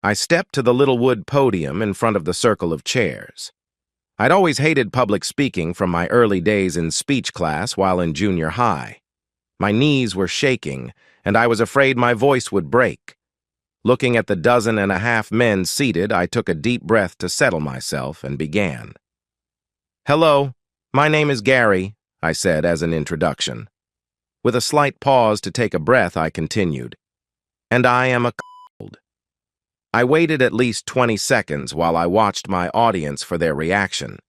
I stepped to the little wood podium in front of the circle of chairs. I'd always hated public speaking from my early days in speech class while in junior high. My knees were shaking, and I was afraid my voice would break. Looking at the 12.5 men seated, I took a deep breath to settle myself and began. "Hello, my name is Gary," I said as an introduction. With a slight pause to take a breath, I continued. "And I am a cold." I waited at least 20 seconds while I watched my audience for their reaction.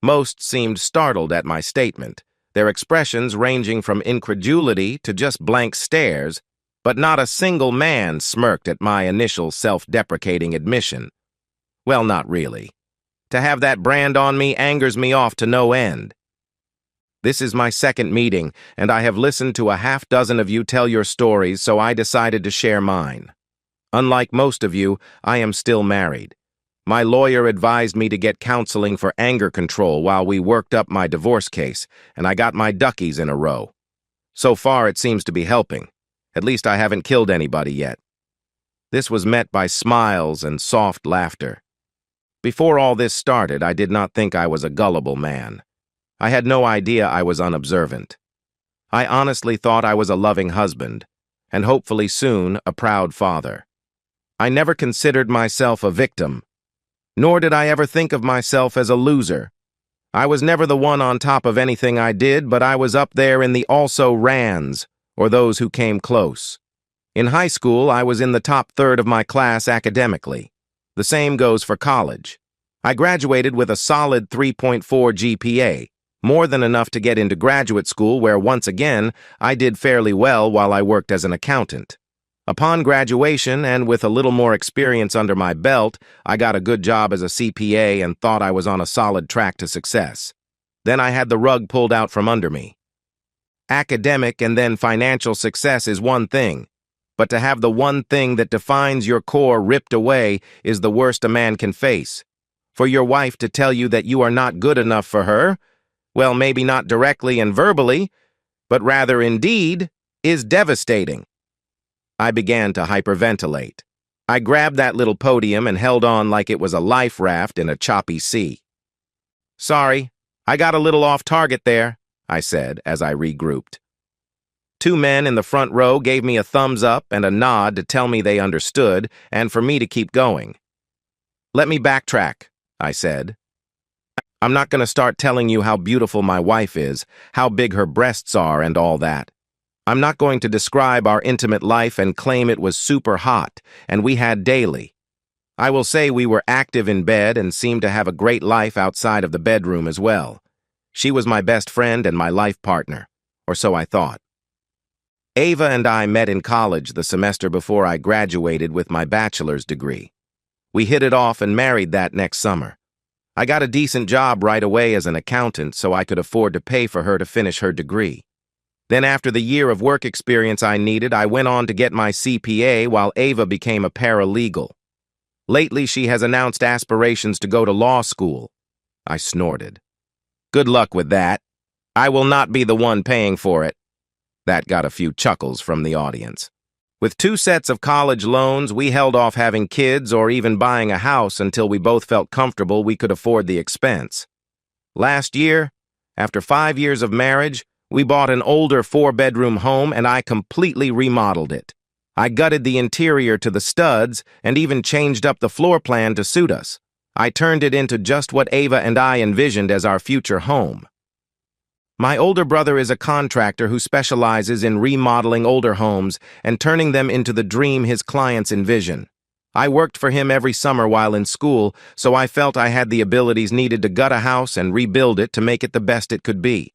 Most seemed startled at my statement, their expressions ranging from incredulity to just blank stares, but not a single man smirked at my initial self-deprecating admission. Well, not really. To have that brand on me angers me off to no end. This is my second meeting, and I have listened to a half dozen of you tell your stories, so I decided to share mine. Unlike most of you, I am still married. My lawyer advised me to get counseling for anger control while we worked up my divorce case, and I got my duckies in a row. So far, it seems to be helping. At least I haven't killed anybody yet. This was met by smiles and soft laughter. Before all this started, I did not think I was a gullible man. I had no idea I was unobservant. I honestly thought I was a loving husband, and hopefully soon a proud father. I never considered myself a victim, nor did I ever think of myself as a loser. I was never the one on top of anything I did, but I was up there in the also-rans, or those who came close. In high school, I was in the top third of my class academically. The same goes for college. I graduated with a solid 3.4 GPA, more than enough to get into graduate school where, once again, I did fairly well while I worked as an accountant. Upon graduation, and with a little more experience under my belt, I got a good job as a CPA and thought I was on a solid track to success. Then I had the rug pulled out from under me. Academic and then financial success is one thing, but to have the one thing that defines your core ripped away is the worst a man can face. For your wife to tell you that you are not good enough for her, well, maybe not directly and verbally, but rather in deed, is devastating. I began to hyperventilate. I grabbed that little podium and held on like it was a life raft in a choppy sea. "Sorry, I got a little off target there," I said as I regrouped. Two men in the front row gave me a thumbs up and a nod to tell me they understood and for me to keep going. "Let me backtrack," I said. "I'm not going to start telling you how beautiful my wife is, how big her breasts are, and all that. I'm not going to describe our intimate life and claim it was super hot, and we had daily. I will say we were active in bed and seemed to have a great life outside of the bedroom as well. She was my best friend and my life partner, or so I thought. Ava and I met in college the semester before I graduated with my bachelor's degree. We hit it off and married that next summer. I got a decent job right away as an accountant so I could afford to pay for her to finish her degree. Then after the year of work experience I needed, I went on to get my CPA while Ava became a paralegal. Lately, she has announced aspirations to go to law school. I snorted. "Good luck with that. I will not be the one paying for it." That got a few chuckles from the audience. With 2 sets of college loans, we held off having kids or even buying a house until we both felt comfortable we could afford the expense. Last year, after 5 years of marriage, we bought an older 4-bedroom home and I completely remodeled it. I gutted the interior to the studs and even changed up the floor plan to suit us. I turned it into just what Ava and I envisioned as our future home. My older brother is a contractor who specializes in remodeling older homes and turning them into the dream his clients envision. I worked for him every summer while in school, so I felt I had the abilities needed to gut a house and rebuild it to make it the best it could be.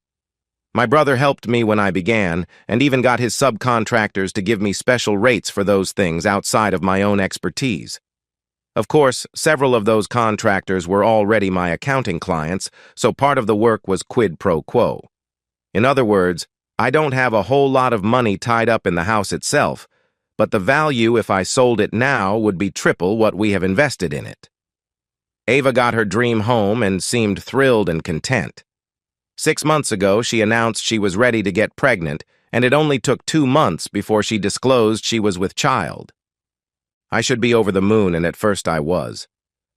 My brother helped me when I began, and even got his subcontractors to give me special rates for those things outside of my own expertise. Of course, several of those contractors were already my accounting clients, so part of the work was quid pro quo. In other words, I don't have a whole lot of money tied up in the house itself, but the value if I sold it now would be triple what we have invested in it. Ava got her dream home and seemed thrilled and content. 6 months ago, she announced she was ready to get pregnant, and it only took 2 months before she disclosed she was with child. I should be over the moon, and at first I was.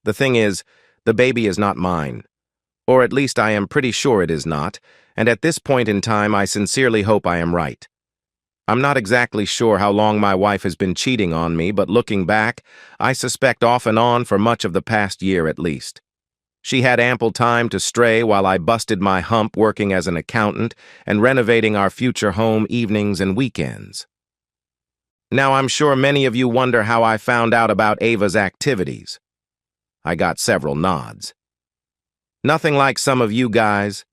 The thing is, the baby is not mine. Or at least I am pretty sure it is not, and at this point in time I sincerely hope I am right. I'm not exactly sure how long my wife has been cheating on me, but looking back, I suspect off and on for much of the past year at least. She had ample time to stray while I busted my hump working as an accountant and renovating our future home evenings and weekends. Now I'm sure many of you wonder how I found out about Ava's activities. I got several nods. Nothing like some of you guys.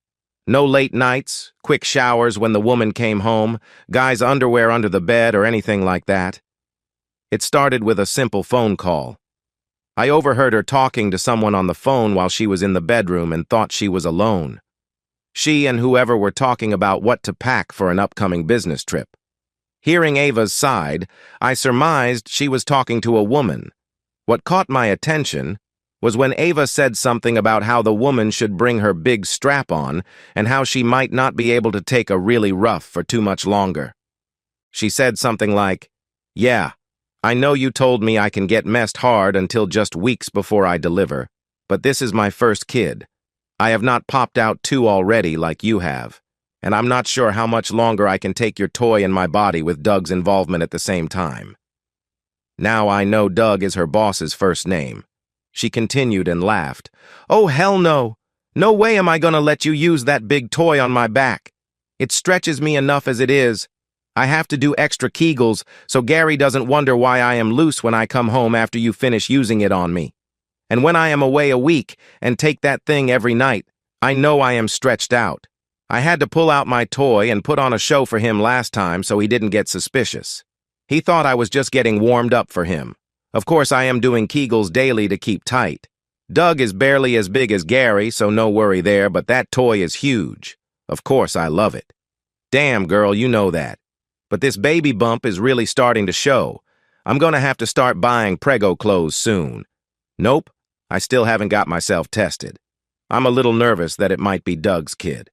No late nights, quick showers when the woman came home, guys' underwear under the bed, or anything like that. It started with a simple phone call. I overheard her talking to someone on the phone while she was in the bedroom and thought she was alone. She and whoever were talking about what to pack for an upcoming business trip. Hearing Ava's side, I surmised she was talking to a woman. What caught my attention was when Ava said something about how the woman should bring her big strap on and how she might not be able to take a really rough for too much longer. She said something like, "Yeah, I know you told me I can get messed hard until just weeks before I deliver, but this is my first kid. I have not popped out two already like you have, and I'm not sure how much longer I can take your toy in my body with Doug's involvement at the same time." Now I know Doug is her boss's first name. She continued and laughed. "Oh, hell no. No way am I gonna let you use that big toy on my back. It stretches me enough as it is. I have to do extra Kegels so Gary doesn't wonder why I am loose when I come home after you finish using it on me. And when I am away a week and take that thing every night, I know I am stretched out. I had to pull out my toy and put on a show for him last time so he didn't get suspicious. He thought I was just getting warmed up for him. Of course, I am doing Kegels daily to keep tight. Doug is barely as big as Gary, so no worry there, but that toy is huge. Of course, I love it. Damn, girl, you know that. But this baby bump is really starting to show. I'm gonna have to start buying prego clothes soon. Nope, I still haven't got myself tested. I'm a little nervous that it might be Doug's kid.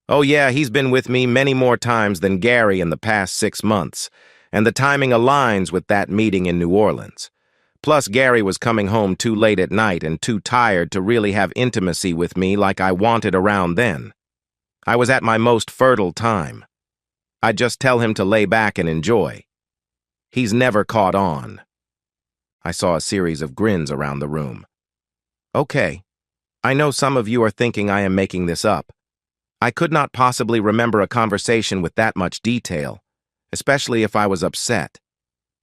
Oh yeah, he's been with me many more times than Gary in the past 6 months, and the timing aligns with that meeting in New Orleans. Plus, Gary was coming home too late at night and too tired to really have intimacy with me like I wanted around then. I was at my most fertile time. I'd just tell him to lay back and enjoy. He's never caught on. I saw a series of grins around the room. Okay, I know some of you are thinking I am making this up. I could not possibly remember a conversation with that much detail, especially if I was upset.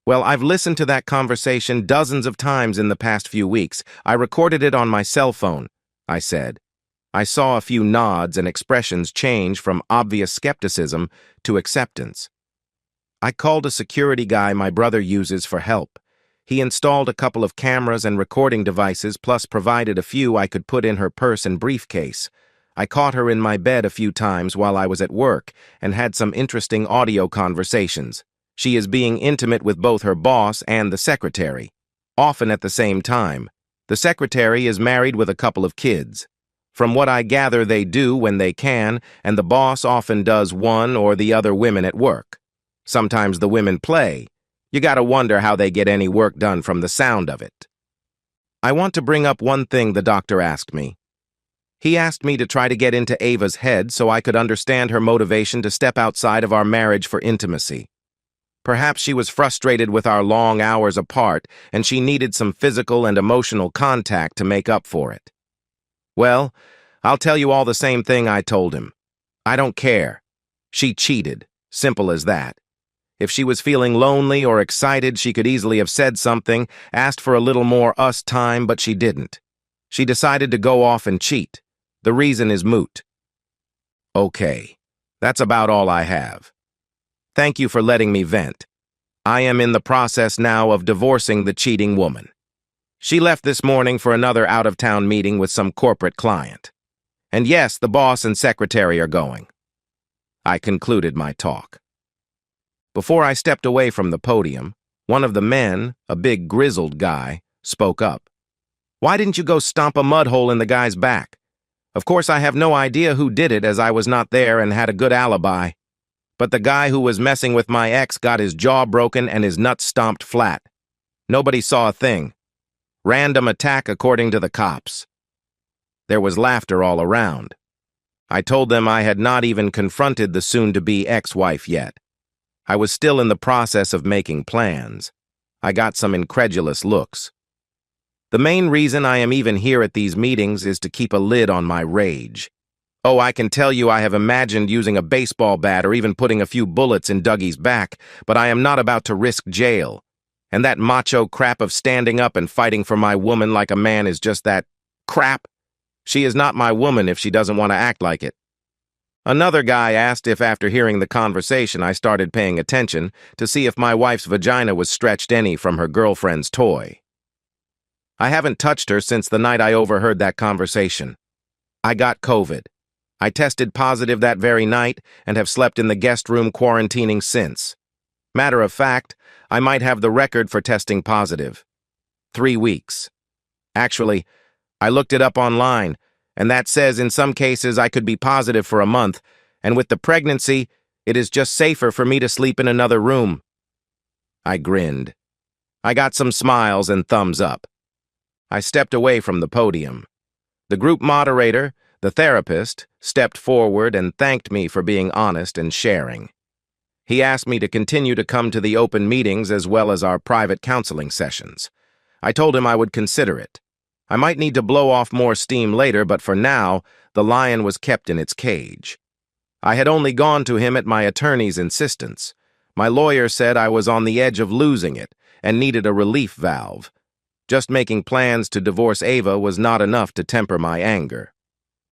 Well, I've listened to that conversation dozens of times in the past few weeks. I recorded it on my cell phone, I said. I saw a few nods and expressions change from obvious skepticism to acceptance. I called a security guy my brother uses for help. He installed a couple of cameras and recording devices, plus provided a few I could put in her purse and briefcase. I caught her in my bed a few times while I was at work and had some interesting audio conversations. She is being intimate with both her boss and the secretary, often at the same time. The secretary is married with a couple of kids. From what I gather, they do when they can, and the boss often does one or the other women at work. Sometimes the women play. You gotta wonder how they get any work done from the sound of it. I want to bring up one thing the doctor asked me. He asked me to try to get into Ava's head so I could understand her motivation to step outside of our marriage for intimacy. Perhaps she was frustrated with our long hours apart, and she needed some physical and emotional contact to make up for it. Well, I'll tell you all the same thing I told him. I don't care. She cheated. Simple as that. If she was feeling lonely or excited, she could easily have said something, asked for a little more us time, but she didn't. She decided to go off and cheat. The reason is moot. Okay, that's about all I have. Thank you for letting me vent. I am in the process now of divorcing the cheating woman. She left this morning for another out-of-town meeting with some corporate client. And yes, the boss and secretary are going. I concluded my talk. Before I stepped away from the podium, one of the men, a big grizzled guy, spoke up. Why didn't you go stomp a mud hole in the guy's back? Of course, I have no idea who did it as I was not there and had a good alibi. But the guy who was messing with my ex got his jaw broken and his nuts stomped flat. Nobody saw a thing. Random attack according to the cops. There was laughter all around. I told them I had not even confronted the soon-to-be ex-wife yet. I was still in the process of making plans. I got some incredulous looks. The main reason I am even here at these meetings is to keep a lid on my rage. Oh, I can tell you I have imagined using a baseball bat or even putting a few bullets in Dougie's back, but I am not about to risk jail. And that macho crap of standing up and fighting for my woman like a man is just that crap. She is not my woman if she doesn't want to act like it. Another guy asked if after hearing the conversation I started paying attention to see if my wife's vagina was stretched any from her girlfriend's toy. I haven't touched her since the night I overheard that conversation. I got COVID. I tested positive that very night and have slept in the guest room quarantining since. Matter of fact, I might have the record for testing positive. 3 weeks. Actually, I looked it up online, and that says in some cases I could be positive for a month, and with the pregnancy, it is just safer for me to sleep in another room. I grinned. I got some smiles and thumbs up. I stepped away from the podium. The group moderator, the therapist, stepped forward and thanked me for being honest and sharing. He asked me to continue to come to the open meetings as well as our private counseling sessions. I told him I would consider it. I might need to blow off more steam later, but for now, the lion was kept in its cage. I had only gone to him at my attorney's insistence. My lawyer said I was on the edge of losing it and needed a relief valve. Just making plans to divorce Ava was not enough to temper my anger.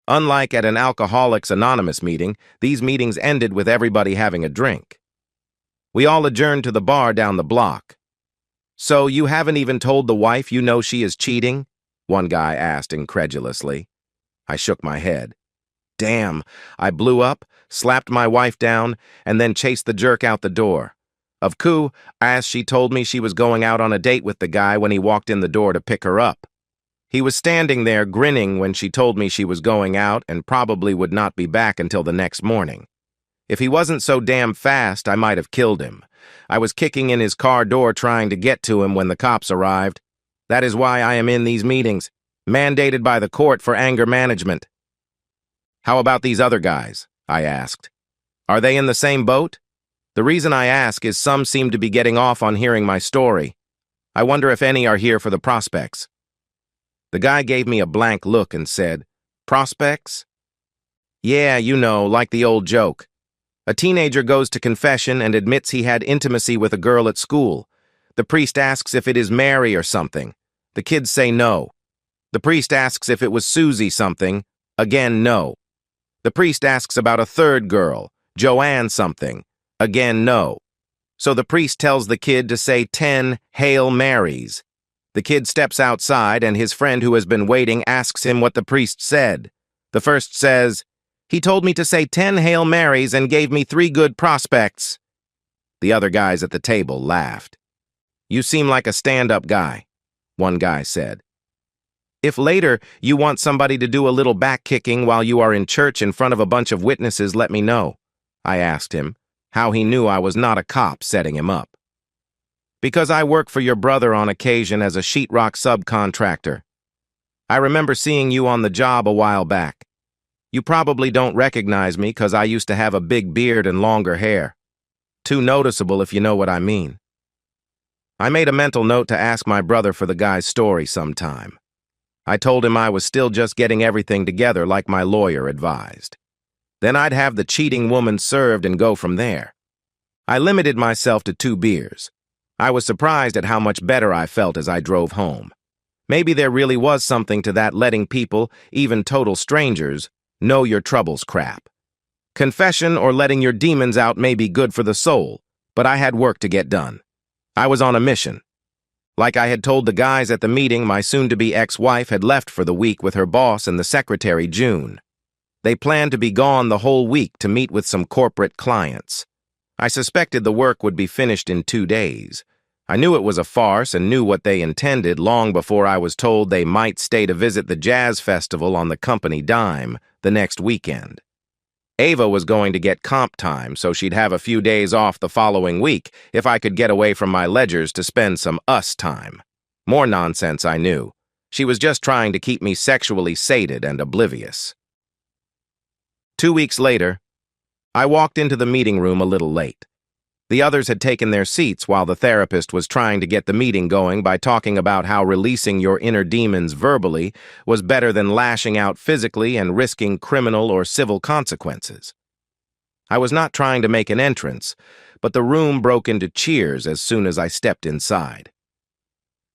Unlike at an Alcoholics Anonymous meeting, these meetings ended with everybody having a drink. We all adjourned to the bar down the block. "So you haven't even told the wife you know she is cheating?" one guy asked incredulously. I shook my head. Damn, I blew up, slapped my wife down, and then chased the jerk out the door. Of coup, as she told me she was going out on a date with the guy when he walked in the door to pick her up. He was standing there grinning when she told me she was going out and probably would not be back until the next morning. If he wasn't so damn fast, I might have killed him. I was kicking in his car door trying to get to him when the cops arrived. That is why I am in these meetings, mandated by the court for anger management. "How about these other guys?" I asked. "Are they in the same boat?" The reason I ask is some seem to be getting off on hearing my story. I wonder if any are here for the prospects. The guy gave me a blank look and said, "Prospects?" "Yeah, you know, like the old joke. A teenager goes to confession and admits he had intimacy with a girl at school. The priest asks if it is Mary or something. The kids say no. The priest asks if it was Susie something. Again, no. The priest asks about a third girl, Joanne something. Again, no. So the priest tells the kid to say 10 Hail Marys. The kid steps outside and his friend who has been waiting asks him what the priest said. The first says, "He told me to say 10 Hail Marys and gave me 3 good prospects." The other guys at the table laughed. "You seem like a stand-up guy," one guy said. "If later you want somebody to do a little back-kicking while you are in church in front of a bunch of witnesses, let me know." I asked him how he knew I was not a cop setting him up. "Because I work for your brother on occasion as a sheetrock subcontractor. I remember seeing you on the job a while back. You probably don't recognize me because I used to have a big beard and longer hair. Too noticeable if you know what I mean." I made a mental note to ask my brother for the guy's story sometime. I told him I was still just getting everything together like my lawyer advised. Then I'd have the cheating woman served and go from there. I limited myself to 2 beers. I was surprised at how much better I felt as I drove home. Maybe there really was something to that letting people, even total strangers, know your troubles crap. Confession or letting your demons out may be good for the soul, but I had work to get done. I was on a mission. Like I had told the guys at the meeting, my soon-to-be ex-wife had left for the week with her boss and the secretary, June. They planned to be gone the whole week to meet with some corporate clients. I suspected the work would be finished in 2 days. I knew it was a farce and knew what they intended long before I was told they might stay to visit the jazz festival on the company dime the next weekend. Ava was going to get comp time, so she'd have a few days off the following week if I could get away from my ledgers to spend some us time. More nonsense, I knew. She was just trying to keep me sexually sated and oblivious. 2 weeks later, I walked into the meeting room a little late. The others had taken their seats while the therapist was trying to get the meeting going by talking about how releasing your inner demons verbally was better than lashing out physically and risking criminal or civil consequences. I was not trying to make an entrance, but the room broke into cheers as soon as I stepped inside.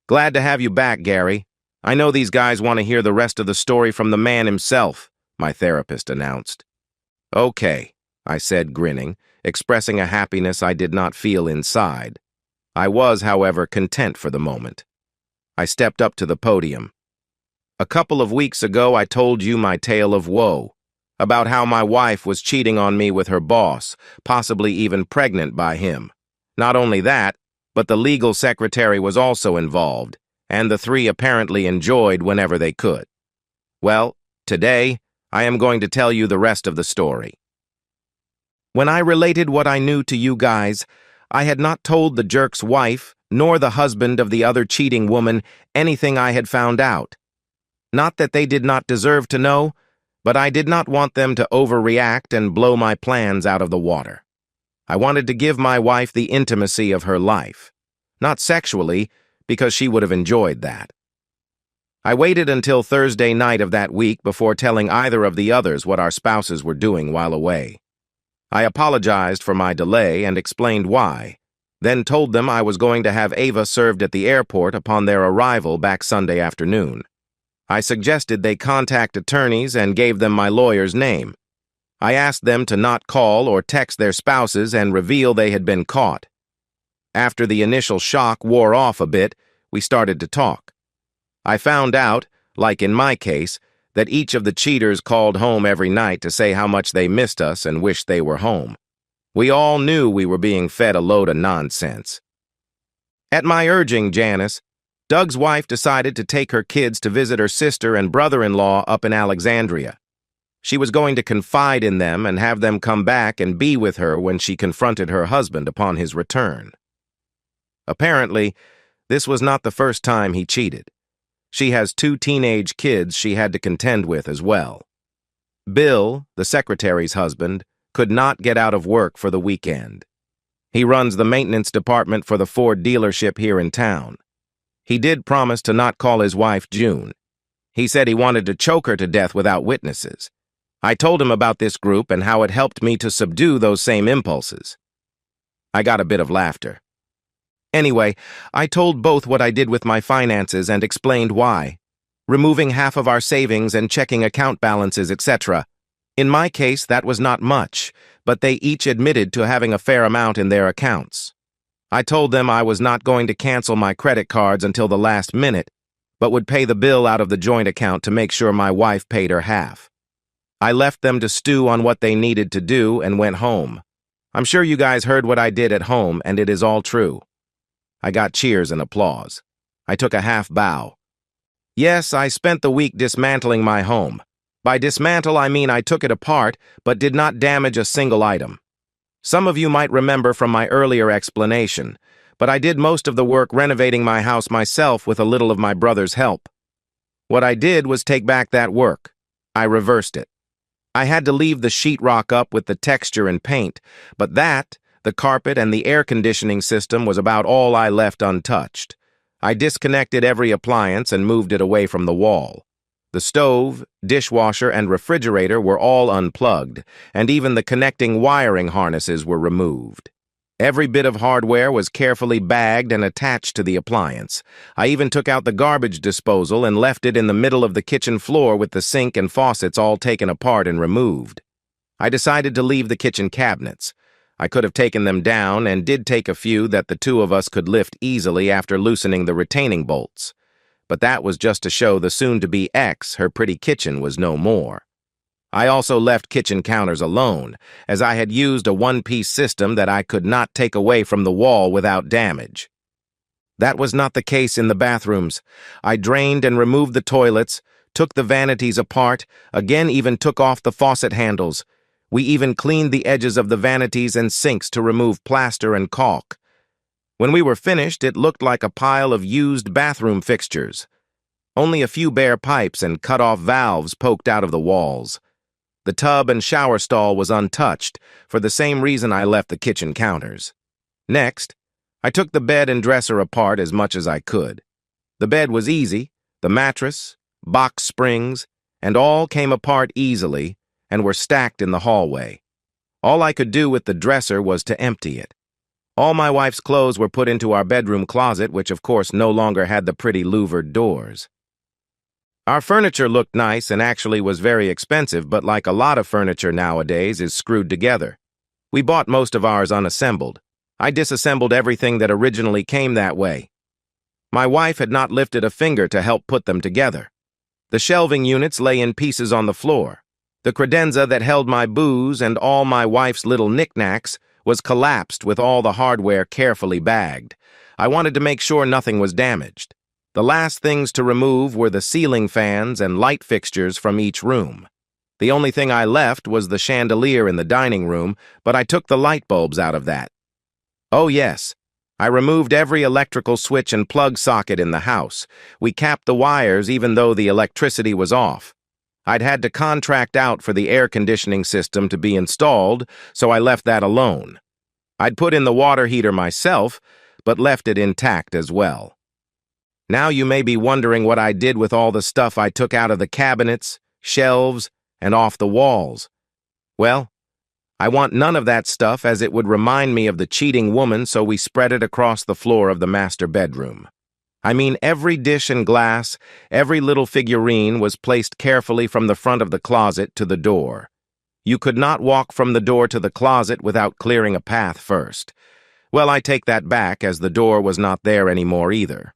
"Glad to have you back, Gary. I know these guys want to hear the rest of the story from the man himself," my therapist announced. "Okay," I said, grinning, expressing a happiness I did not feel inside. I was, however, content for the moment. I stepped up to the podium. "A couple of weeks ago, I told you my tale of woe, about how my wife was cheating on me with her boss, possibly even pregnant by him. Not only that, but the legal secretary was also involved, and the three apparently enjoyed whenever they could. Well, today, I am going to tell you the rest of the story. When I related what I knew to you guys, I had not told the jerk's wife, nor the husband of the other cheating woman, anything I had found out. Not that they did not deserve to know, but I did not want them to overreact and blow my plans out of the water. I wanted to give my wife the intimacy of her life. Not sexually, because she would have enjoyed that. I waited until Thursday night of that week before telling either of the others what our spouses were doing while away. I apologized for my delay and explained why, then told them I was going to have Ava served at the airport upon their arrival back Sunday afternoon. I suggested they contact attorneys and gave them my lawyer's name. I asked them to not call or text their spouses and reveal they had been caught. After the initial shock wore off a bit, we started to talk. I found out, like in my case, that each of the cheaters called home every night to say how much they missed us and wished they were home. We all knew we were being fed a load of nonsense. At my urging, Janice, Doug's wife decided to take her kids to visit her sister and brother-in-law up in Alexandria. She was going to confide in them and have them come back and be with her when she confronted her husband upon his return. Apparently, this was not the first time he cheated. She has 2 teenage kids she had to contend with as well. Bill, the secretary's husband, could not get out of work for the weekend. He runs the maintenance department for the Ford dealership here in town. He did promise to not call his wife June. He said he wanted to choke her to death without witnesses. I told him about this group and how it helped me to subdue those same impulses. I got a bit of laughter. Anyway, I told both what I did with my finances and explained why. Removing half of our savings and checking account balances, etc. In my case, that was not much, but they each admitted to having a fair amount in their accounts. I told them I was not going to cancel my credit cards until the last minute, but would pay the bill out of the joint account to make sure my wife paid her half. I left them to stew on what they needed to do and went home. I'm sure you guys heard what I did at home, and it is all true. I got cheers and applause. I took a half bow. Yes, I spent the week dismantling my home. By dismantle, I mean I took it apart, but did not damage a single item. Some of you might remember from my earlier explanation, but I did most of the work renovating my house myself with a little of my brother's help. What I did was take back that work. I reversed it. I had to leave the sheetrock up with the texture and paint, but that, the carpet, and the air conditioning system was about all I left untouched. I disconnected every appliance and moved it away from the wall. The stove, dishwasher, and refrigerator were all unplugged, and even the connecting wiring harnesses were removed. Every bit of hardware was carefully bagged and attached to the appliance. I even took out the garbage disposal and left it in the middle of the kitchen floor with the sink and faucets all taken apart and removed. I decided to leave the kitchen cabinets. I could have taken them down and did take a few that the 2 of us could lift easily after loosening the retaining bolts. But that was just to show the soon-to-be ex her pretty kitchen was no more. I also left kitchen counters alone, as I had used a one-piece system that I could not take away from the wall without damage. That was not the case in the bathrooms. I drained and removed the toilets, took the vanities apart, again even took off the faucet handles. We even cleaned the edges of the vanities and sinks to remove plaster and caulk. When we were finished, it looked like a pile of used bathroom fixtures. Only a few bare pipes and cut-off valves poked out of the walls. The tub and shower stall was untouched, for the same reason I left the kitchen counters. Next, I took the bed and dresser apart as much as I could. The bed was easy, the mattress, box springs, and all came apart easily and were stacked in the hallway. All I could do with the dresser was to empty it. All my wife's clothes were put into our bedroom closet, which of course no longer had the pretty louvered doors. Our furniture looked nice and actually was very expensive, but like a lot of furniture nowadays is screwed together. We bought most of ours unassembled. I disassembled everything that originally came that way. My wife had not lifted a finger to help put them together. The shelving units lay in pieces on the floor. The credenza that held my booze and all my wife's little knickknacks was collapsed with all the hardware carefully bagged. I wanted to make sure nothing was damaged. The last things to remove were the ceiling fans and light fixtures from each room. The only thing I left was the chandelier in the dining room, but I took the light bulbs out of that. Oh yes, I removed every electrical switch and plug socket in the house. We capped the wires even though the electricity was off. I'd had to contract out for the air conditioning system to be installed, so I left that alone. I'd put in the water heater myself, but left it intact as well. Now you may be wondering what I did with all the stuff I took out of the cabinets, shelves, and off the walls. Well, I want none of that stuff as it would remind me of the cheating woman, so we spread it across the floor of the master bedroom. I mean, every dish and glass, every little figurine was placed carefully from the front of the closet to the door. You could not walk from the door to the closet without clearing a path first. Well, I take that back, as the door was not there anymore either.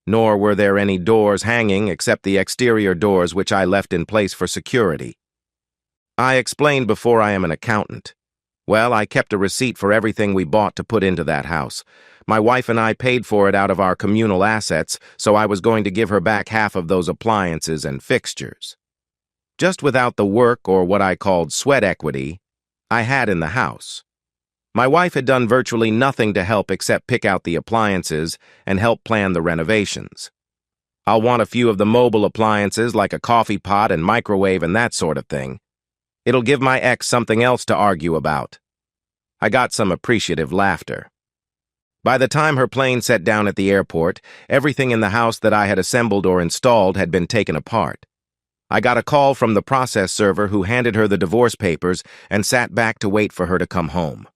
Nor were there any doors hanging except the exterior doors which I left in place for security. I explained before I am an accountant. Well, I kept a receipt for everything we bought to put into that house. My wife and I paid for it out of our communal assets, so I was going to give her back half of those appliances and fixtures. Just without the work, or what I called sweat equity, I had in the house. My wife had done virtually nothing to help except pick out the appliances and help plan the renovations. I'll want a few of the mobile appliances like a coffee pot and microwave and that sort of thing. It'll give my ex something else to argue about. I got some appreciative laughter. By the time her plane set down at the airport, everything in the house that I had assembled or installed had been taken apart. I got a call from the process server who handed her the divorce papers and sat back to wait for her to come home.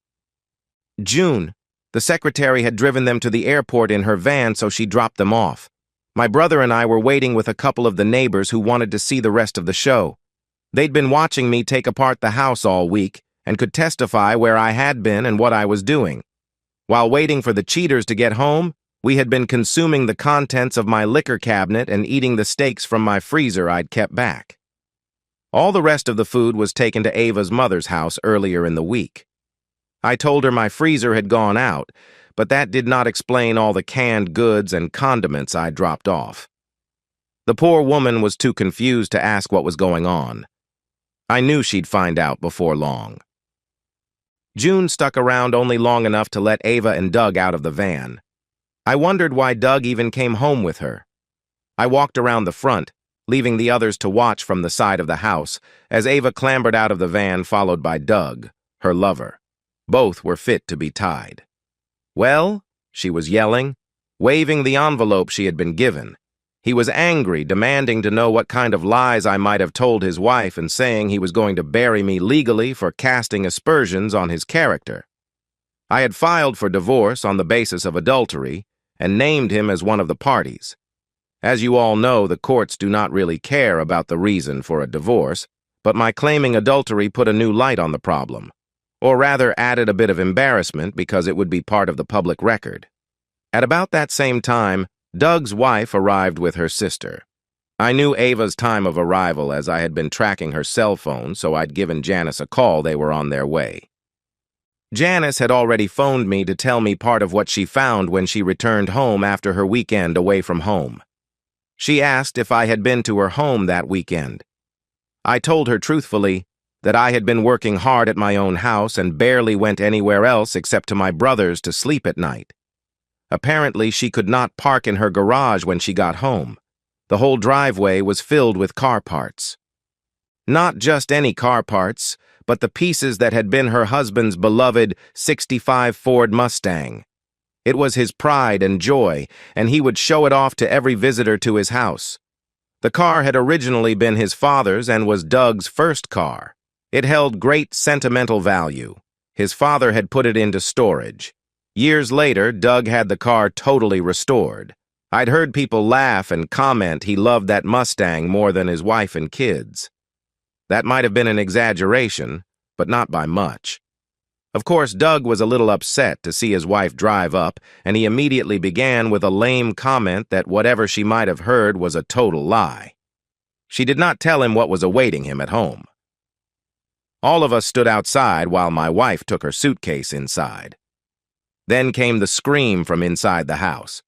June, the secretary had driven them to the airport in her van, so she dropped them off. My brother and I were waiting with a couple of the neighbors who wanted to see the rest of the show. They'd been watching me take apart the house all week and could testify where I had been and what I was doing. While waiting for the cheaters to get home, we had been consuming the contents of my liquor cabinet and eating the steaks from my freezer I'd kept back. All the rest of the food was taken to Ava's mother's house earlier in the week. I told her my freezer had gone out, but that did not explain all the canned goods and condiments I dropped off. The poor woman was too confused to ask what was going on. I knew she'd find out before long. June stuck around only long enough to let Ava and Doug out of the van. I wondered why Doug even came home with her. I walked around the front, leaving the others to watch from the side of the house, as Ava clambered out of the van followed by Doug, her lover. Both were fit to be tied. "Well," she was yelling, waving the envelope she had been given. He was angry, demanding to know what kind of lies I might have told his wife and saying he was going to bury me legally for casting aspersions on his character. I had filed for divorce on the basis of adultery and named him as one of the parties. As you all know, the courts do not really care about the reason for a divorce, but my claiming adultery put a new light on the problem, or rather added a bit of embarrassment because it would be part of the public record. At about that same time, Doug's wife arrived with her sister. I knew Ava's time of arrival as I had been tracking her cell phone, so I'd given Janice a call. They were on their way. Janice had already phoned me to tell me part of what she found when she returned home after her weekend away from home. She asked if I had been to her home that weekend. I told her truthfully that I had been working hard at my own house and barely went anywhere else except to my brother's to sleep at night. Apparently, she could not park in her garage when she got home. The whole driveway was filled with car parts. Not just any car parts, but the pieces that had been her husband's beloved '65 Ford Mustang. It was his pride and joy, and he would show it off to every visitor to his house. The car had originally been his father's and was Doug's first car. It held great sentimental value. His father had put it into storage. Years later, Doug had the car totally restored. I'd heard people laugh and comment he loved that Mustang more than his wife and kids. That might have been an exaggeration, but not by much. Of course, Doug was a little upset to see his wife drive up, and he immediately began with a lame comment that whatever she might have heard was a total lie. She did not tell him what was awaiting him at home. All of us stood outside while my wife took her suitcase inside. Then came the scream from inside the house.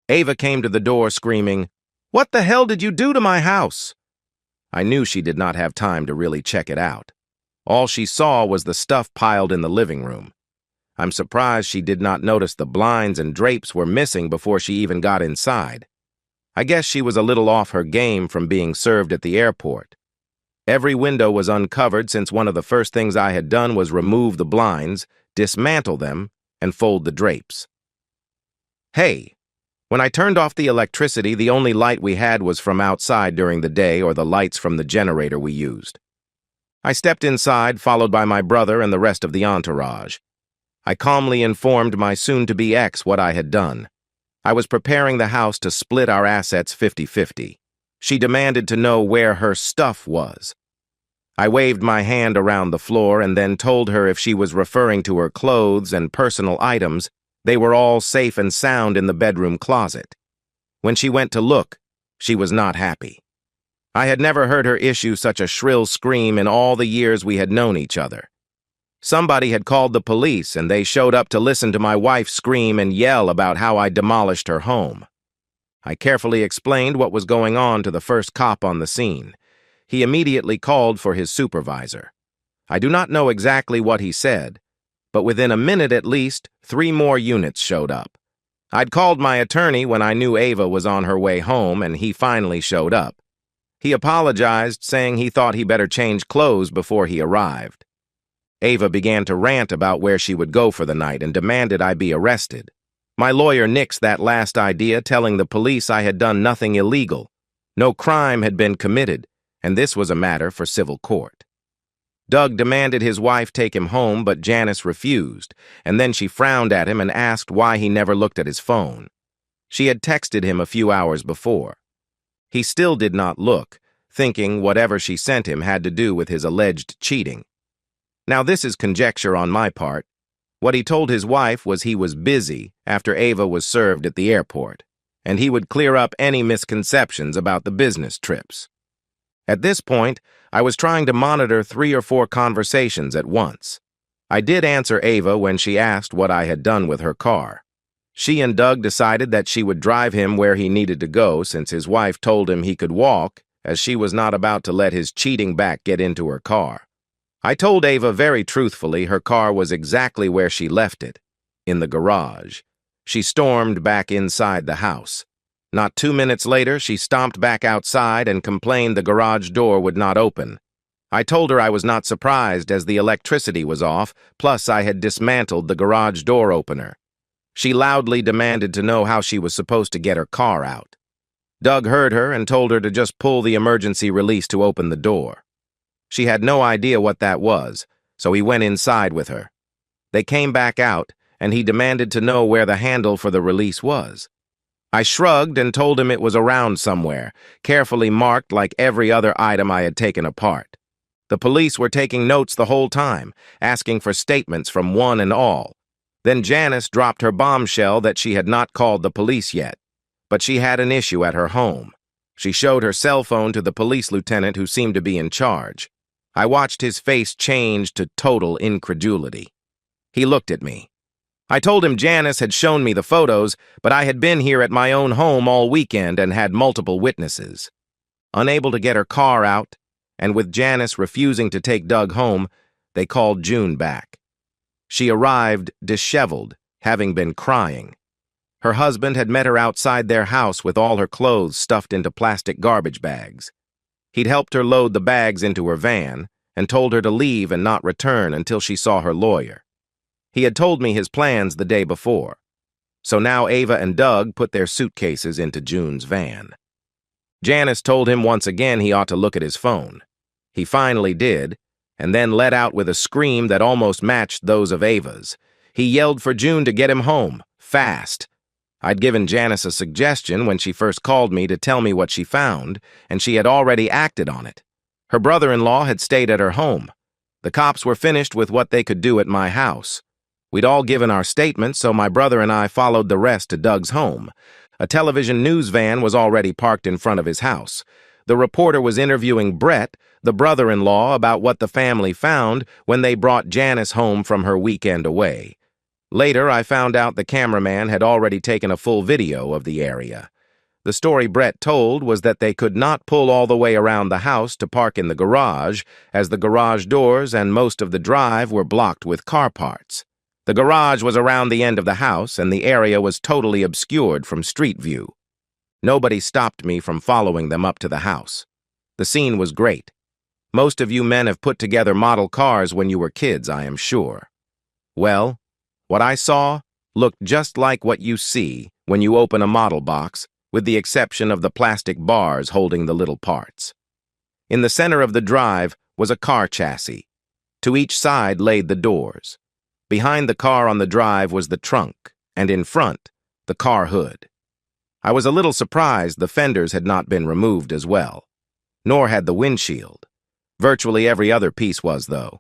Ava came to the door screaming, "What the hell did you do to my house?" I knew she did not have time to really check it out. All she saw was the stuff piled in the living room. I'm surprised she did not notice the blinds and drapes were missing before she even got inside. I guess she was a little off her game from being served at the airport. Every window was uncovered since one of the first things I had done was remove the blinds, dismantle them, and fold the drapes. Hey! When I turned off the electricity, the only light we had was from outside during the day or the lights from the generator we used. I stepped inside, followed by my brother and the rest of the entourage. I calmly informed my soon-to-be ex what I had done. I was preparing the house to split our assets 50-50. She demanded to know where her stuff was. I waved my hand around the floor and then told her if she was referring to her clothes and personal items, they were all safe and sound in the bedroom closet. When she went to look, she was not happy. I had never heard her issue such a shrill scream in all the years we had known each other. Somebody had called the police, and they showed up to listen to my wife scream and yell about how I demolished her home. I carefully explained what was going on to the first cop on the scene. He immediately called for his supervisor. I do not know exactly what he said, but within a minute at least, 3 more units showed up. I'd called my attorney when I knew Ava was on her way home, and he finally showed up. He apologized, saying he thought he better change clothes before he arrived. Ava began to rant about where she would go for the night and demanded I be arrested. My lawyer nixed that last idea, telling the police I had done nothing illegal. No crime had been committed, and this was a matter for civil court. Doug demanded his wife take him home, but Janice refused, and then she frowned at him and asked why he never looked at his phone. She had texted him a few hours before. He still did not look, thinking whatever she sent him had to do with his alleged cheating. Now this is conjecture on my part. What he told his wife was he was busy after Ava was served at the airport, and he would clear up any misconceptions about the business trips. At this point, I was trying to monitor 3 or 4 conversations at once. I did answer Ava when she asked what I had done with her car. She and Doug decided that she would drive him where he needed to go since his wife told him he could walk, as she was not about to let his cheating back get into her car. I told Ava very truthfully her car was exactly where she left it, in the garage. She stormed back inside the house. Not 2 minutes later, she stomped back outside and complained the garage door would not open. I told her I was not surprised as the electricity was off, plus I had dismantled the garage door opener. She loudly demanded to know how she was supposed to get her car out. Doug heard her and told her to just pull the emergency release to open the door. She had no idea what that was, so he went inside with her. They came back out, and he demanded to know where the handle for the release was. I shrugged and told him it was around somewhere, carefully marked like every other item I had taken apart. The police were taking notes the whole time, asking for statements from one and all. Then Janice dropped her bombshell that she had not called the police yet, but she had an issue at her home. She showed her cell phone to the police lieutenant who seemed to be in charge. I watched his face change to total incredulity. He looked at me. I told him Janice had shown me the photos, but I had been here at my own home all weekend and had multiple witnesses. Unable to get her car out, and with Janice refusing to take Doug home, they called June back. She arrived disheveled, having been crying. Her husband had met her outside their house with all her clothes stuffed into plastic garbage bags. He'd helped her load the bags into her van and told her to leave and not return until she saw her lawyer. He had told me his plans the day before. So now Ava and Doug put their suitcases into June's van. Janice told him once again he ought to look at his phone. He finally did, and then let out with a scream that almost matched those of Ava's. He yelled for June to get him home, fast. I'd given Janice a suggestion when she first called me to tell me what she found, and she had already acted on it. Her brother-in-law had stayed at her home. The cops were finished with what they could do at my house. We'd all given our statements, so my brother and I followed the rest to Doug's home. A television news van was already parked in front of his house. The reporter was interviewing Brett, the brother-in-law, about what the family found when they brought Janice home from her weekend away. Later, I found out the cameraman had already taken a full video of the area. The story Brett told was that they could not pull all the way around the house to park in the garage, as the garage doors and most of the drive were blocked with car parts. The garage was around the end of the house, and the area was totally obscured from street view. Nobody stopped me from following them up to the house. The scene was great. Most of you men have put together model cars when you were kids, I am sure. Well, what I saw looked just like what you see when you open a model box, with the exception of the plastic bars holding the little parts. In the center of the drive was a car chassis. To each side laid the doors. Behind the car on the drive was the trunk, and in front, the car hood. I was a little surprised the fenders had not been removed as well, nor had the windshield. Virtually every other piece was, though.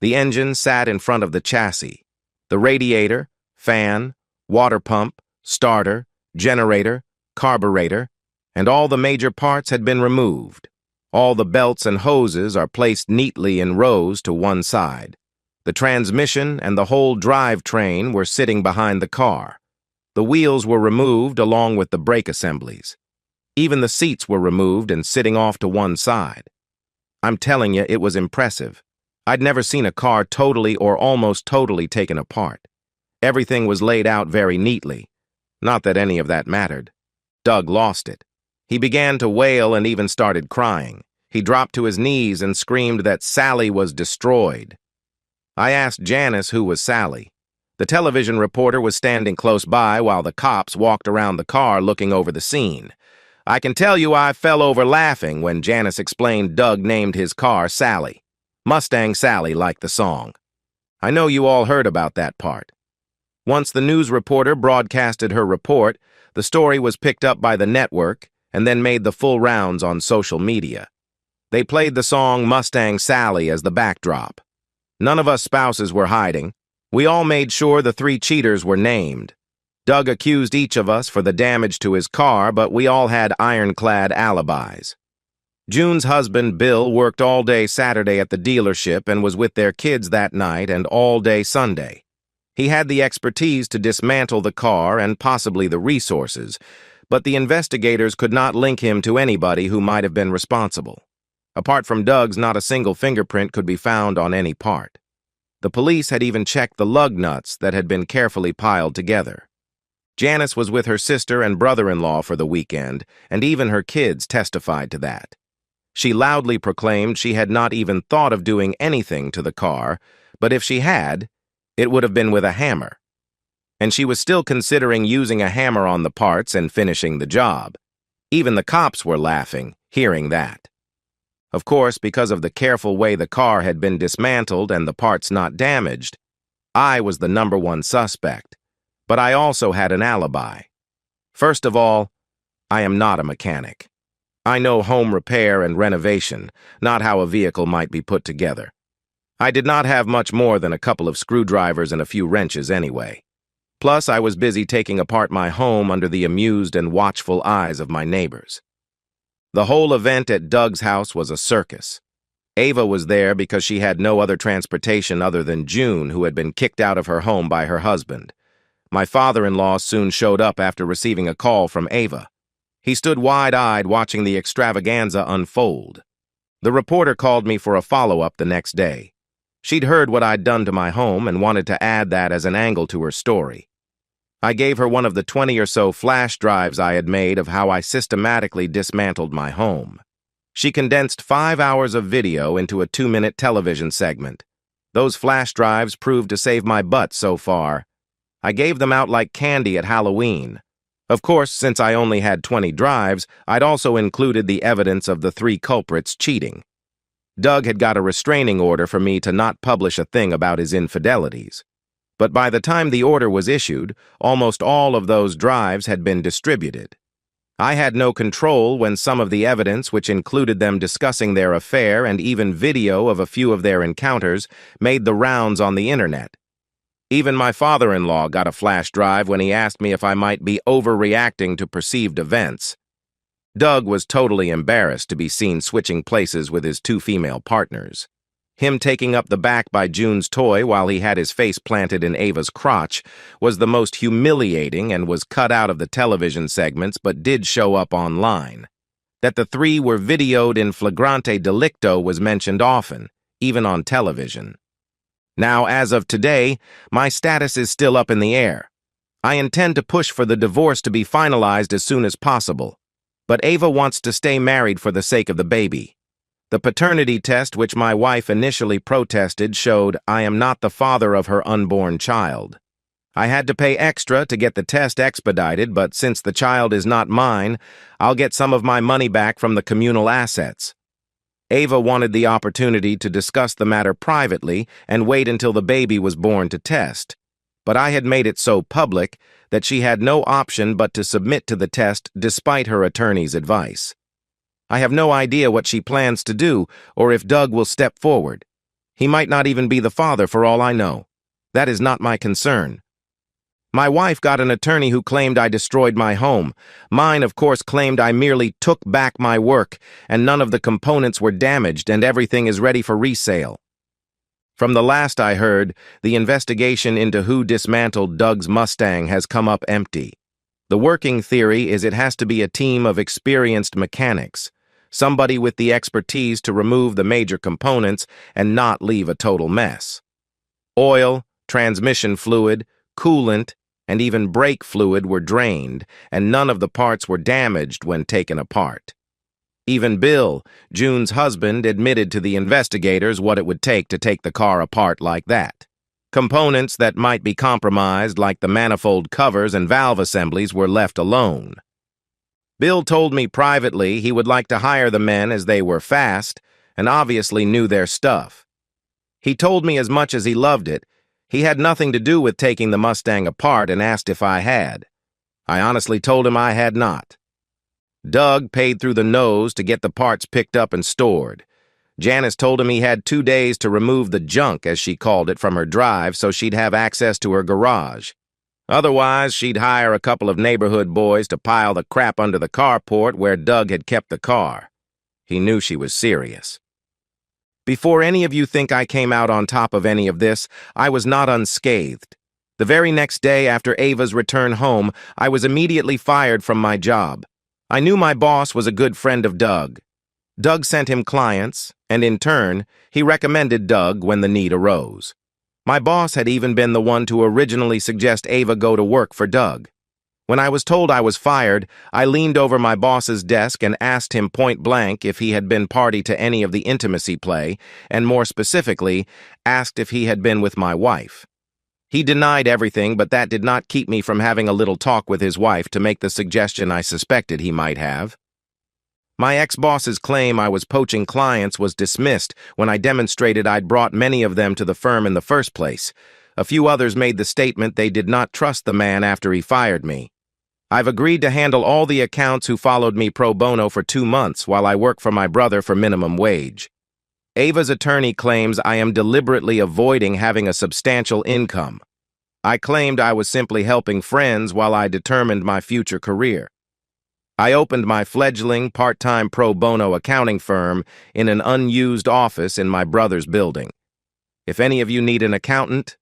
The engine sat in front of the chassis. The radiator, fan, water pump, starter, generator, carburetor, and all the major parts had been removed. All the belts and hoses are placed neatly in rows to one side. The transmission and the whole drivetrain were sitting behind the car. The wheels were removed along with the brake assemblies. Even the seats were removed and sitting off to one side. I'm telling you, it was impressive. I'd never seen a car totally or almost totally taken apart. Everything was laid out very neatly. Not that any of that mattered. Doug lost it. He began to wail and even started crying. He dropped to his knees and screamed that Sally was destroyed. I asked Janice who was Sally. The television reporter was standing close by while the cops walked around the car looking over the scene. I can tell you I fell over laughing when Janice explained Doug named his car Sally. Mustang Sally, like the song. I know you all heard about that part. Once the news reporter broadcasted her report, the story was picked up by the network and then made the full rounds on social media. They played the song Mustang Sally as the backdrop. None of us spouses were hiding. We all made sure the three cheaters were named. Doug accused each of us for the damage to his car, but we all had ironclad alibis. June's husband, Bill, worked all day Saturday at the dealership and was with their kids that night and all day Sunday. He had the expertise to dismantle the car and possibly the resources, but the investigators could not link him to anybody who might have been responsible. Apart from Doug's, not a single fingerprint could be found on any part. The police had even checked the lug nuts that had been carefully piled together. Janice was with her sister and brother-in-law for the weekend, and even her kids testified to that. She loudly proclaimed she had not even thought of doing anything to the car, but if she had, it would have been with a hammer. And she was still considering using a hammer on the parts and finishing the job. Even the cops were laughing, hearing that. Of course, because of the careful way the car had been dismantled and the parts not damaged, I was the #1 suspect, but I also had an alibi. First of all, I am not a mechanic. I know home repair and renovation, not how a vehicle might be put together. I did not have much more than a couple of screwdrivers and a few wrenches anyway. Plus, I was busy taking apart my home under the amused and watchful eyes of my neighbors. The whole event at Doug's house was a circus. Ava was there because she had no other transportation other than June, who had been kicked out of her home by her husband. My father-in-law soon showed up after receiving a call from Ava. He stood wide-eyed watching the extravaganza unfold. The reporter called me for a follow-up the next day. She'd heard what I'd done to my home and wanted to add that as an angle to her story. I gave her one of the 20 or so flash drives I had made of how I systematically dismantled my home. She condensed 5 hours of video into a 2-minute television segment. Those flash drives proved to save my butt so far. I gave them out like candy at Halloween. Of course, since I only had 20 drives, I'd also included the evidence of the 3 culprits cheating. Doug had got a restraining order for me to not publish a thing about his infidelities. But by the time the order was issued, almost all of those drives had been distributed. I had no control when some of the evidence, which included them discussing their affair and even video of a few of their encounters, made the rounds on the internet. Even my father-in-law got a flash drive when he asked me if I might be overreacting to perceived events. Doug was totally embarrassed to be seen switching places with his 2 female partners. Him taking up the back by June's toy while he had his face planted in Ava's crotch was the most humiliating and was cut out of the television segments but did show up online. That the 3 were videoed in flagrante delicto was mentioned often, even on television. Now, as of today, my status is still up in the air. I intend to push for the divorce to be finalized as soon as possible, but Ava wants to stay married for the sake of the baby. The paternity test which my wife initially protested showed I am not the father of her unborn child. I had to pay extra to get the test expedited, but since the child is not mine, I'll get some of my money back from the communal assets. Ava wanted the opportunity to discuss the matter privately and wait until the baby was born to test, but I had made it so public that she had no option but to submit to the test despite her attorney's advice. I have no idea what she plans to do or if Doug will step forward. He might not even be the father for all I know. That is not my concern. My wife got an attorney who claimed I destroyed my home. Mine, of course, claimed I merely took back my work and none of the components were damaged and everything is ready for resale. From the last I heard, the investigation into who dismantled Doug's Mustang has come up empty. The working theory is it has to be a team of experienced mechanics, somebody with the expertise to remove the major components and not leave a total mess. Oil, transmission fluid, coolant, and even brake fluid were drained, and none of the parts were damaged when taken apart. Even Bill, June's husband, admitted to the investigators what it would take to take the car apart like that. Components that might be compromised, like the manifold covers and valve assemblies, were left alone. Bill told me privately he would like to hire the men as they were fast and obviously knew their stuff. He told me as much as he loved it, he had nothing to do with taking the Mustang apart and asked if I had. I honestly told him I had not. Doug paid through the nose to get the parts picked up and stored. Janice told him he had 2 days to remove the junk, as she called it, from her drive so she'd have access to her garage. Otherwise, she'd hire a couple of neighborhood boys to pile the crap under the carport where Doug had kept the car. He knew she was serious. Before any of you think I came out on top of any of this, I was not unscathed. The very next day after Ava's return home, I was immediately fired from my job. I knew my boss was a good friend of Doug. Doug sent him clients, and in turn, he recommended Doug when the need arose. My boss had even been the one to originally suggest Ava go to work for Doug. When I was told I was fired, I leaned over my boss's desk and asked him point blank if he had been party to any of the intimacy play, and more specifically, asked if he had been with my wife. He denied everything, but that did not keep me from having a little talk with his wife to make the suggestion I suspected he might have. My ex-boss's claim I was poaching clients was dismissed when I demonstrated I'd brought many of them to the firm in the first place. A few others made the statement they did not trust the man after he fired me. I've agreed to handle all the accounts who followed me pro bono for 2 months while I work for my brother for minimum wage. Ava's attorney claims I am deliberately avoiding having a substantial income. I claimed I was simply helping friends while I determined my future career. I opened my fledgling part-time pro bono accounting firm in an unused office in my brother's building. If any of you need an accountant,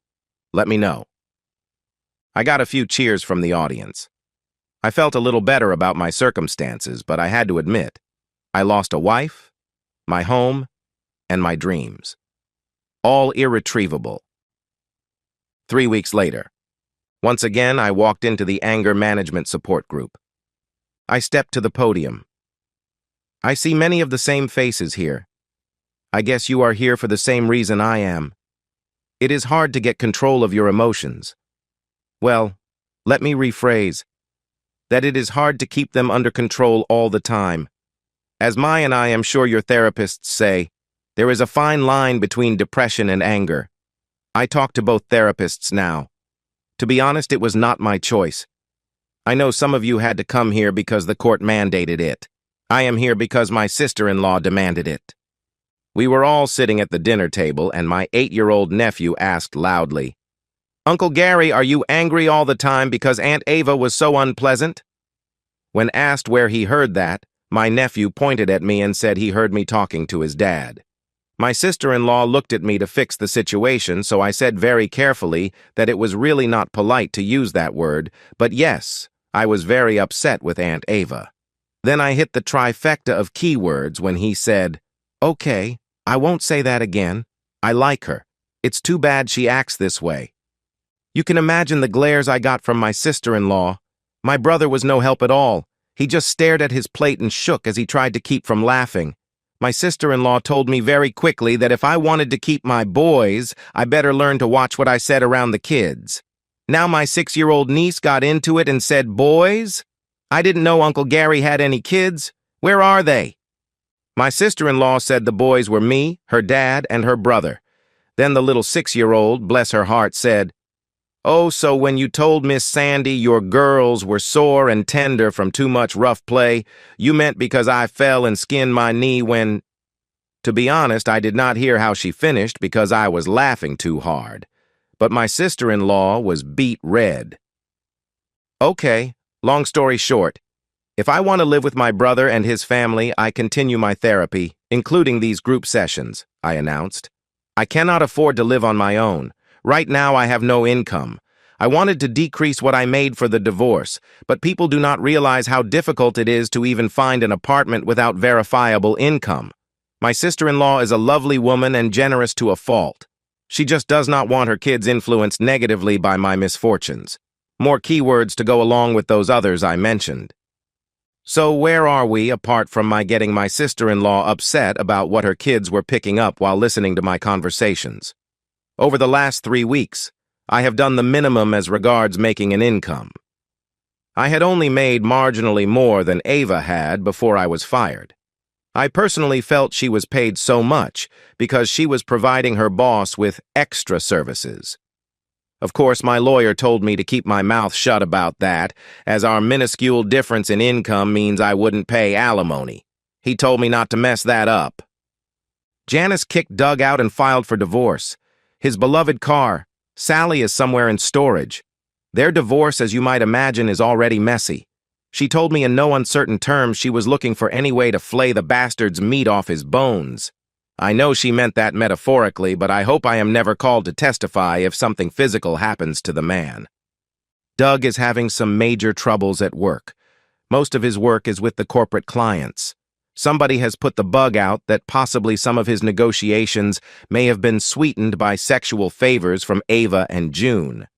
let me know. I got a few cheers from the audience. I felt a little better about my circumstances, but I had to admit, I lost a wife, my home, and my dreams. All irretrievable. 3 weeks later. Once again, I walked into the anger management support group. I stepped to the podium. I see many of the same faces here. I guess you are here for the same reason I am. It is hard to get control of your emotions. Well, let me rephrase. That it is hard to keep them under control all the time. As Mai and I am sure your therapists say, there is a fine line between depression and anger. I talk to both therapists now. To be honest, it was not my choice. I know some of you had to come here because the court mandated it. I am here because my sister-in-law demanded it. We were all sitting at the dinner table, and my 8-year-old nephew asked loudly, "Uncle Gary, are you angry all the time because Aunt Ava was so unpleasant?" When asked where he heard that, my nephew pointed at me and said he heard me talking to his dad. My sister-in-law looked at me to fix the situation, so I said very carefully that it was really not polite to use that word, but yes, I was very upset with Aunt Ava. Then I hit the trifecta of keywords when he said, "Okay, I won't say that again. I like her. It's too bad she acts this way." You can imagine the glares I got from my sister-in-law. My brother was no help at all. He just stared at his plate and shook as he tried to keep from laughing. My sister-in-law told me very quickly that if I wanted to keep my boys, I better learn to watch what I said around the kids. Now my 6-year-old niece got into it and said, "Boys? I didn't know Uncle Gary had any kids. Where are they?" My sister-in-law said the boys were me, her dad, and her brother. Then the little 6-year-old, bless her heart, said, "Oh, so when you told Miss Sandy your girls were sore and tender from too much rough play, you meant because I fell and skinned my knee when—" To be honest, I did not hear how she finished because I was laughing too hard. But my sister-in-law was beet red. Okay, long story short, if I want to live with my brother and his family, I continue my therapy, including these group sessions, I announced. I cannot afford to live on my own. Right now, I have no income. I wanted to decrease what I made for the divorce, but people do not realize how difficult it is to even find an apartment without verifiable income. My sister-in-law is a lovely woman and generous to a fault. She just does not want her kids influenced negatively by my misfortunes. More keywords to go along with those others I mentioned. So where are we apart from my getting my sister-in-law upset about what her kids were picking up while listening to my conversations? Over the last 3 weeks, I have done the minimum as regards making an income. I had only made marginally more than Ava had before I was fired. I personally felt she was paid so much because she was providing her boss with extra services. Of course, my lawyer told me to keep my mouth shut about that, as our minuscule difference in income means I wouldn't pay alimony. He told me not to mess that up. Janice kicked Doug out and filed for divorce. His beloved car, Sally, is somewhere in storage. Their divorce, as you might imagine, is already messy. She told me in no uncertain terms she was looking for any way to flay the bastard's meat off his bones. I know she meant that metaphorically, but I hope I am never called to testify if something physical happens to the man. Doug is having some major troubles at work. Most of his work is with the corporate clients. Somebody has put the bug out that possibly some of his negotiations may have been sweetened by sexual favors from Ava and June.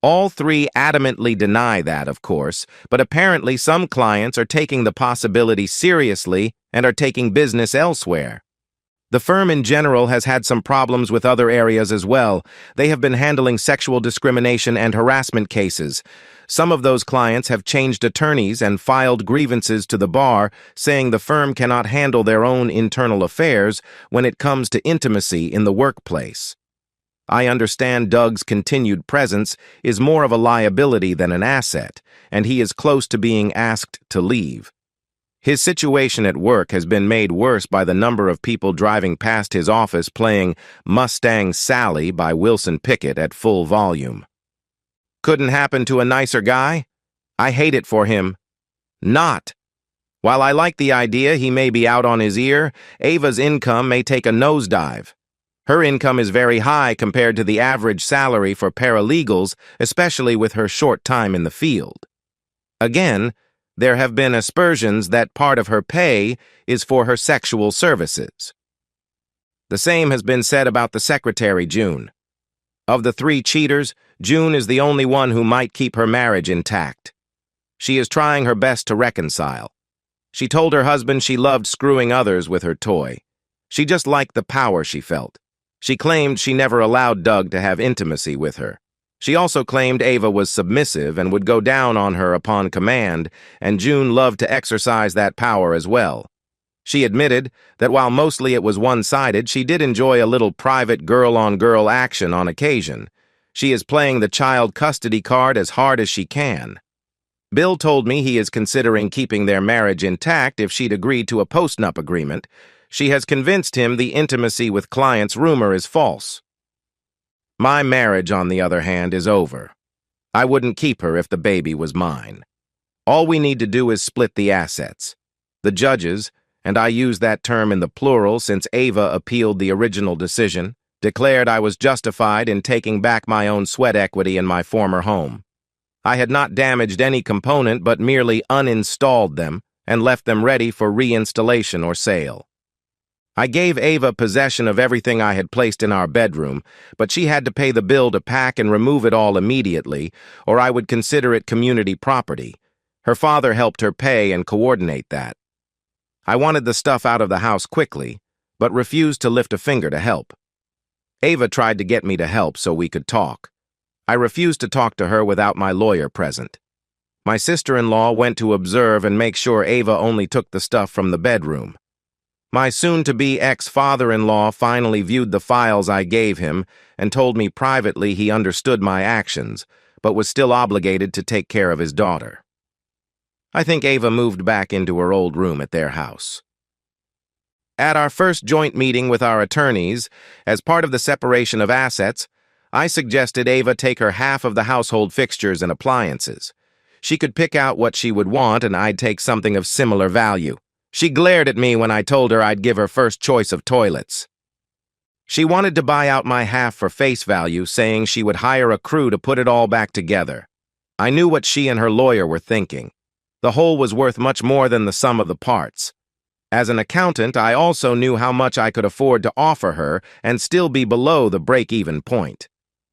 All three adamantly deny that, of course, but apparently some clients are taking the possibility seriously and are taking business elsewhere. The firm in general has had some problems with other areas as well. They have been handling sexual discrimination and harassment cases. Some of those clients have changed attorneys and filed grievances to the bar, saying the firm cannot handle their own internal affairs when it comes to intimacy in the workplace. I understand Doug's continued presence is more of a liability than an asset, and he is close to being asked to leave. His situation at work has been made worse by the number of people driving past his office playing Mustang Sally by Wilson Pickett at full volume. Couldn't happen to a nicer guy? I hate it for him. Not. While I like the idea he may be out on his ear, Ava's income may take a nosedive. Her income is very high compared to the average salary for paralegals, especially with her short time in the field. Again, There have been aspersions that part of her pay is for her sexual services. The same has been said about the secretary, June. Of the three cheaters, June is the only one who might keep her marriage intact. She is trying her best to reconcile. She told her husband she loved screwing others with her toy. She just liked the power she felt. She claimed she never allowed Doug to have intimacy with her. She also claimed Ava was submissive and would go down on her upon command, and June loved to exercise that power as well. She admitted that while mostly it was one-sided, she did enjoy a little private girl-on-girl action on occasion. She is playing the child custody card as hard as she can. Bill told me he is considering keeping their marriage intact if she'd agreed to a post-nup agreement. She has convinced him the intimacy with clients rumor is false. My marriage, on the other hand, is over. I wouldn't keep her if the baby was mine. All we need to do is split the assets. The judges, and I use that term in the plural since Ava appealed the original decision, declared I was justified in taking back my own sweat equity in my former home. I had not damaged any component but merely uninstalled them and left them ready for reinstallation or sale. I gave Ava possession of everything I had placed in our bedroom, but she had to pay the bill to pack and remove it all immediately, or I would consider it community property. Her father helped her pay and coordinate that. I wanted the stuff out of the house quickly, but refused to lift a finger to help. Ava tried to get me to help so we could talk. I refused to talk to her without my lawyer present. My sister-in-law went to observe and make sure Ava only took the stuff from the bedroom. My soon-to-be ex-father-in-law finally viewed the files I gave him and told me privately he understood my actions, but was still obligated to take care of his daughter. I think Ava moved back into her old room at their house. At our first joint meeting with our attorneys, as part of the separation of assets, I suggested Ava take her half of the household fixtures and appliances. She could pick out what she would want and I'd take something of similar value. She glared at me when I told her I'd give her first choice of toilets. She wanted to buy out my half for face value, saying she would hire a crew to put it all back together. I knew what she and her lawyer were thinking. The whole was worth much more than the sum of the parts. As an accountant, I also knew how much I could afford to offer her and still be below the break-even point.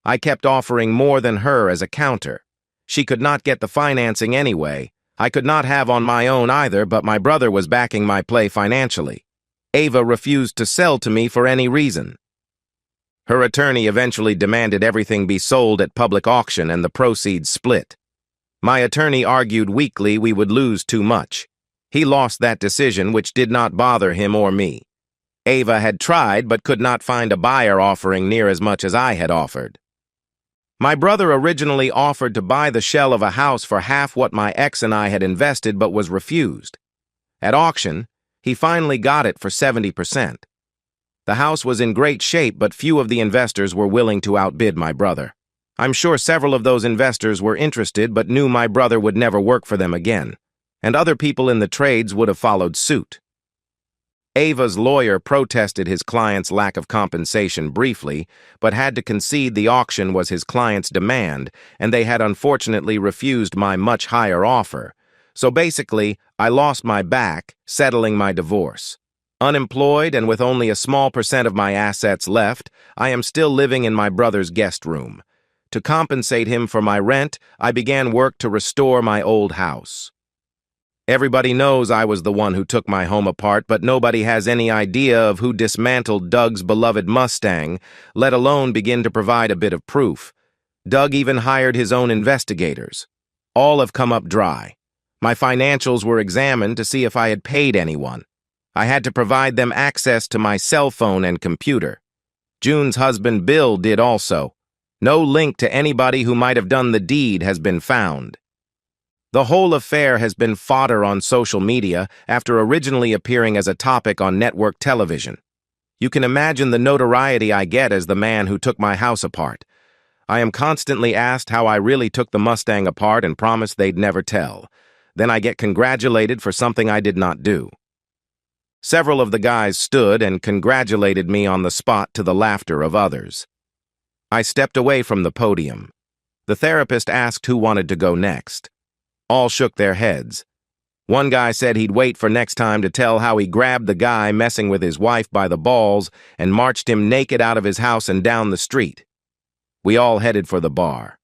I kept offering more than her as a counter. She could not get the financing anyway. I could not have on my own either, but my brother was backing my play financially. Ava refused to sell to me for any reason. Her attorney eventually demanded everything be sold at public auction and the proceeds split. My attorney argued weakly we would lose too much. He lost that decision, which did not bother him or me. Ava had tried but could not find a buyer offering near as much as I had offered. My brother originally offered to buy the shell of a house for half what my ex and I had invested but was refused. At auction, he finally got it for 70%. The house was in great shape, but few of the investors were willing to outbid my brother. I'm sure several of those investors were interested but knew my brother would never work for them again, and other people in the trades would have followed suit. Ava's lawyer protested his client's lack of compensation briefly, but had to concede the auction was his client's demand, and they had unfortunately refused my much higher offer. So basically, I lost my back, settling my divorce. Unemployed and with only a small percent of my assets left, I am still living in my brother's guest room. To compensate him for my rent, I began work to restore my old house. Everybody knows I was the one who took my home apart, but nobody has any idea of who dismantled Doug's beloved Mustang, let alone begin to provide a bit of proof. Doug even hired his own investigators. All have come up dry. My financials were examined to see if I had paid anyone. I had to provide them access to my cell phone and computer. June's husband Bill did also. No link to anybody who might have done the deed has been found. The whole affair has been fodder on social media after originally appearing as a topic on network television. You can imagine the notoriety I get as the man who took my house apart. I am constantly asked how I really took the Mustang apart and promised they'd never tell. Then I get congratulated for something I did not do. Several of the guys stood and congratulated me on the spot to the laughter of others. I stepped away from the podium. The therapist asked who wanted to go next. All shook their heads. One guy said he'd wait for next time to tell how he grabbed the guy messing with his wife by the balls and marched him naked out of his house and down the street. We all headed for the bar.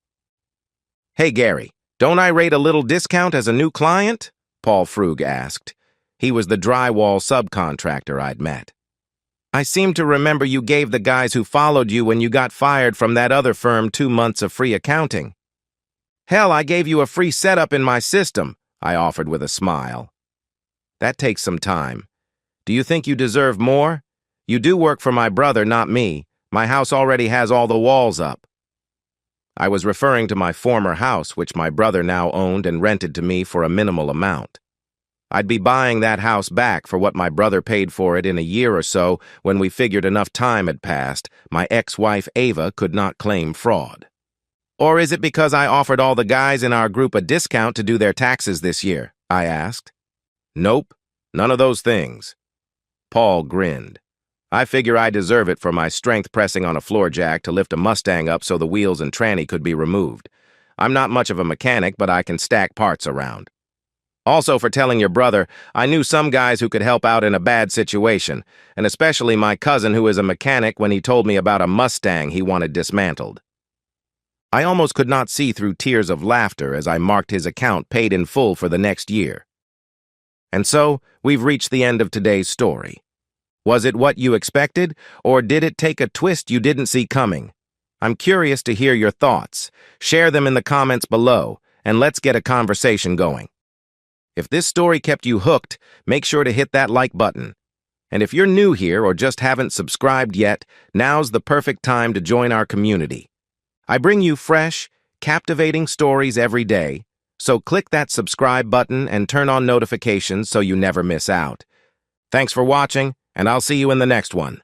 "Hey, Gary, don't I rate a little discount as a new client?" Paul Frug asked. He was the drywall subcontractor I'd met. "I seem to remember you gave the guys who followed you when you got fired from that other firm 2 months of free accounting." "Hell, I gave you a free setup in my system," I offered with a smile. "That takes some time. Do you think you deserve more? You do work for my brother, not me. My house already has all the walls up." I was referring to my former house, which my brother now owned and rented to me for a minimal amount. I'd be buying that house back for what my brother paid for it in a year or so when we figured enough time had passed. My ex-wife Ava could not claim fraud. "Or is it because I offered all the guys in our group a discount to do their taxes this year?" I asked. "Nope, none of those things." Paul grinned. "I figure I deserve it for my strength pressing on a floor jack to lift a Mustang up so the wheels and tranny could be removed. I'm not much of a mechanic, but I can stack parts around. Also for telling your brother, I knew some guys who could help out in a bad situation, and especially my cousin who is a mechanic when he told me about a Mustang he wanted dismantled." I almost could not see through tears of laughter as I marked his account paid in full for the next year. And so, we've reached the end of today's story. Was it what you expected, or did it take a twist you didn't see coming? I'm curious to hear your thoughts. Share them in the comments below, and let's get a conversation going. If this story kept you hooked, make sure to hit that like button. And if you're new here or just haven't subscribed yet, now's the perfect time to join our community. I bring you fresh, captivating stories every day, so click that subscribe button and turn on notifications so you never miss out. Thanks for watching, and I'll see you in the next one.